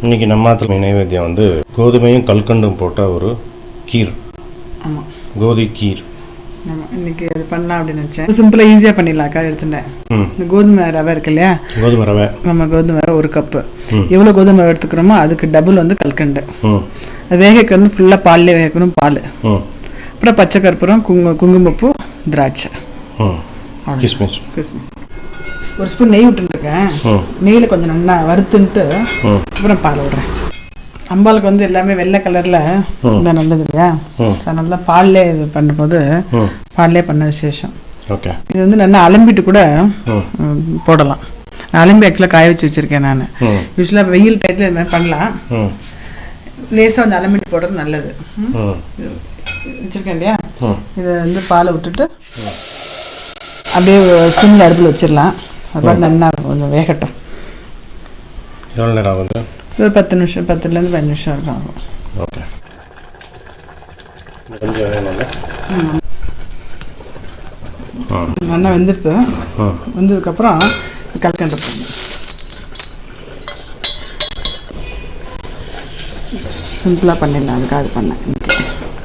இன்றைக்கி நம்ம நைவேத்தியம் வந்து கோதுமையும் கல்கண்டும் போட்ட ஒரு கீர். ஆமாம், கோதி கீர். ஆமாம், இன்றைக்கி அது பண்ணலாம் அப்படின்னு நினச்சேன். சிம்பிளாக ஈஸியாக பண்ணிடலாக்கா. எடுத்துட்டேன். இந்த கோதுமை ரவை இருக்கு இல்லையா, கோதுமை ரவை. நம்ம கோதுமை ரவை 1 கப்பு. எவ்வளோ கோதுமை ரவை எடுத்துக்கிறோமோ அதுக்கு டபுள் வந்து கல்கண்டு. அது வேகக்கு வந்து ஃபுல்லாக பால்லே வேகணும். பால், அப்புறம் பச்சை கற்பூரம், குங்குமப்பூ, திராட்சை, கிஸ்மிஸ். கிஸ்மிஸ். 1 ஸ்பூன் நெய் விட்டுருக்கேன். நெய்யில் கொஞ்சம் நல்லா வறுத்துன்ட்டு அப்புறம் பால் விடுறேன். அம்பாளுக்கு வந்து எல்லாமே வெள்ளை கலரில் இருந்தால் நல்லது இல்லையா. நல்லா பால்லே இது பண்ணும்போது பால்லே பண்ண விசேஷம். ஓகே. இது வந்து நல்லா அலம்பிட்டு கூட போடலாம். அலம்பி ஆக்சுவலாக காய வச்சு வச்சுருக்கேன் நான். யூஸ்வலாக வெயில் டைத்தில் இது மாதிரி பண்ணலாம். லேசாக கொஞ்சம் அலம்பிட்டு போடுறது நல்லது. வச்சுருக்கேன் இல்லையா. இதை வந்து பாலை விட்டுட்டு அப்படியே சின்ன அடுப்பில் வச்சிடலாம். அது நல்லா கொஞ்சம் வேகட்டும். எவ்வளோ நேரம் ஆகுது? ஒரு 10 நிமிஷம், 10லேருந்து 15 நிமிஷம் ஆகும். ஓகே. நல்லா வெந்துடுது. வெந்ததுக்கப்புறம் கல்கண்டு சிம்பிளாக பண்ணிடலாம். அதுக்காக அது பண்ணேன்.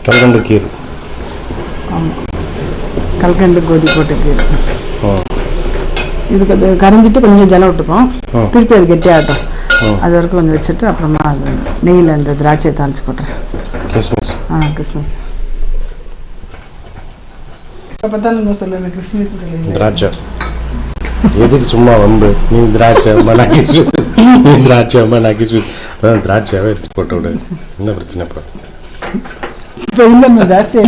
கல்கண்டு கீர். ஆமாம், கல்கண்டு கோதி போட்டு கீரை. இதுக்கு அது கரைஞ்சிட்டு கொஞ்சம் ஜலம் விட்டுப்போம். திருப்பி அது கெட்டியாகட்டும். அது வரைக்கும் கொஞ்சம் வச்சுட்டு அப்புறமா அது நெய்யில் இந்த திராட்சையை தாளிச்சு போட்டுறேன். கிஸ்மிஸ். கிஸ்மிஸ். இப்போ பார்த்தாலும் சொல்லுங்கள் கிஸ்மிஸ் சொல்லுங்கள். திராட்சை எதுக்கு சும்மா வந்து நீ திராட்சை மனா கிஸ்மிஸ், நீ திராட்சை மனா கிஸ்மிஸ். திராட்சையாகவே எடுத்து போட்டு விடு. என்ன பிரச்சனை இப்போ? இப்போ இல்லை ஜாஸ்தி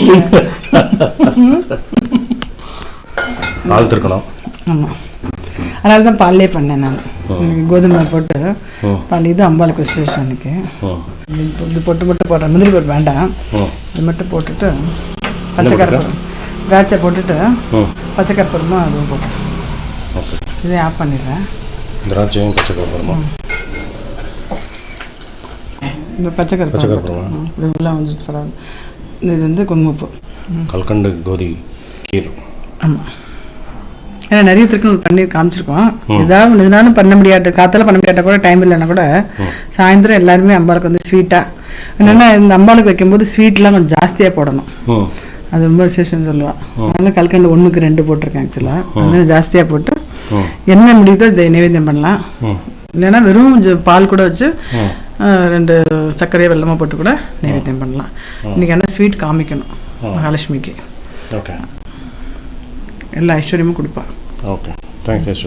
பால் திருக்கணும். ஆமாம், அதனால தான் பால்லே பண்ணேன் நான். கோதுமை போட்டு பால். இது அம்பாளுக்கு விசேஷம். எனக்கு இது போட்டு மட்டும் போடுறேன். முந்திரி பருப்பு வேண்டாம். இது மட்டும் போட்டுட்டு பச்சை கற்பூரம், திராட்சை போட்டுட்டு பச்சை கற்பூரமா அதுவும் போட்டேன். இதே ஆஃப் பண்ணிடுறேன். திராட்சையும் பச்சை கற்பூரமா? இந்த பச்சை கற்பூரம் இதெல்லாம் வந்து பரவாயில்ல. இது வந்து குங்குமப்பூ. கல்கண்டு கோதி கீர். ஆமாம், ஏன்னா நிறைய திருக்கணும் பண்ணி காமிச்சிருக்கோம். ஏதாவது இதனாலும் பண்ண முடியாது, காத்தால பண்ண முடியாட்டா கூட, டைம் இல்லைன்னா கூட சாயந்தரம் எல்லாருமே அம்பாளுக்கு வந்து ஸ்வீட்டாக என்னென்னா இந்த அம்பாளுக்கு வைக்கும்போது ஸ்வீட்லாம் கொஞ்சம் ஜாஸ்தியாக போடணும். அது ரொம்ப விசேஷம்னு சொல்லுவாள். அதனால கல்கண்டு 1க்கு 2 போட்டிருக்கேன் ஆக்சுவலாக. அதனால ஜாஸ்தியாக போட்டு என்ன முடியுதோ இதை நைவேத்தியம் பண்ணலாம். இல்லைன்னா வெறும் பால் கூட வச்சு 2 சர்க்கரையை வெல்லமாக போட்டு கூட நைவேத்தியம் பண்ணலாம். இன்றைக்கி என்ன ஸ்வீட் காமிக்கணும் மகாலட்சுமிக்கு. ஓகே. எல்லா ஐஸ்வர்யமும் கொடுப்பா. Okay, thanks.